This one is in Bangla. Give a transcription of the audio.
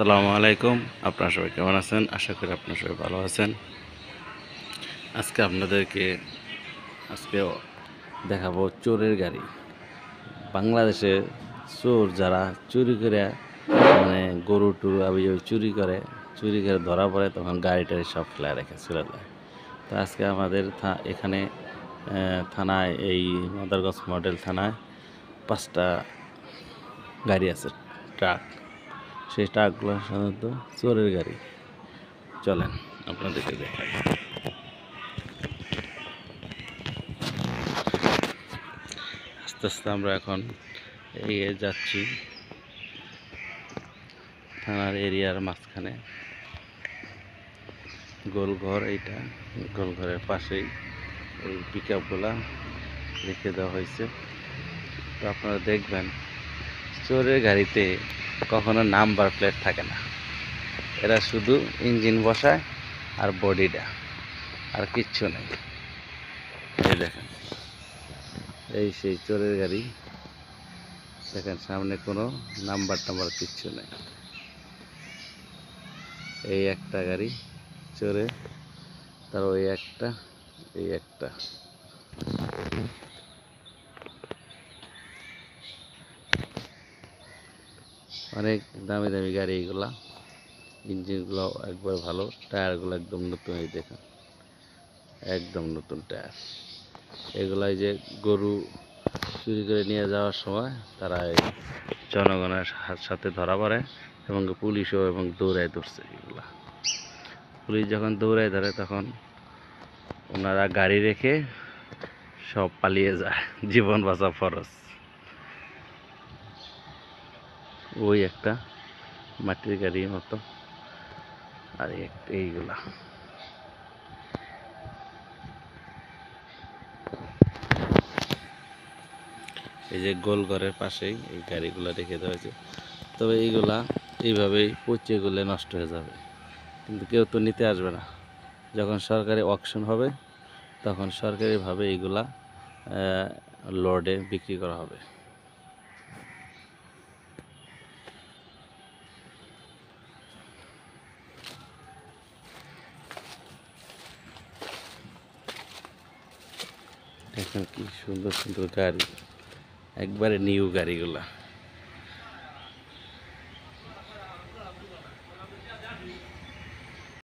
আসসালামু আলাইকুম। আপনারা সবাই কেমন আছেন? আশা করি আপনারা সবাই ভালো আছেন। আজকে আপনাদেরকে দেখাবো চোরের গাড়ি। বাংলাদেশে চোর যারা চুরি করে গরু টরু চুরি করে ধরা পড়ে তখন গাড়ি টাড়ি সব ফেলে রেখে চলে যায়। তো আজকে আমাদের এখানে থানায় এই মাদারগঞ্জ মডেল থানায় 5টা গাড়ি আছে, ট্রাক। সেই ট্রাকগুলো সাধারণত চোরের গাড়ি। চলেন আপনাদেরকে দেখাই। আস্তে আস্তে আমরা এখন এগিয়ে যাচ্ছি থানার এরিয়ার মাঝখানে। গোলঘর, এইটা গোলঘরের পাশেই এই পিকআপগুলা রেখে দেওয়া হয়েছে। তো আপনারা দেখবেন চোরের গাড়িতে কখনো নাম্বার প্লেট থাকে না, এরা শুধু ইঞ্জিন বসায় আর বডিটা, আর কিচ্ছু নেই। এই দেখেন, এই সেই চোরের গাড়ি। দেখেন সামনে কোনো নাম্বার টাম্বার কিচ্ছু নেই। এই একটা গাড়ি চোরে, তার ওই একটা, এই একটা। অনেক দামি দামি গাড়ি এগুলা। ইঞ্জিনগুলো একবার ভালো, টায়ারগুলো একদম নতুন। এই দেখেন, একদম নতুন টায়ার। এগুলাই যে গরু চুরি করে নিয়ে যাওয়ার সময় তারা এই জনগণের সাথে ধরা পড়ে এবং পুলিশও দৌড়ায় ধরছে এগুলা। পুলিশ যখন দৌড়ায় ধরে তখন ওনারা গাড়ি রেখে সব পালিয়ে যায়। জীবন বাঁচা ফরজ। ওই একটা মাটির গাড়ির মতো, আর এইগুলা। এই যে গোলঘরের পাশেই এই গাড়িগুলা রেখে দেওয়া হয়েছে। তবে এইগুলা এইভাবেই পচে গেলে নষ্ট হয়ে যাবে, কিন্তু কেউ তো নিতে আসবে না। যখন সরকারি অকশন হবে তখন সরকারিভাবে এইগুলা লর্ডে বিক্রি করা হবে। দেখেন কি সুন্দর সুন্দর গাড়ি, একবারে নিউ গাড়িগুলা।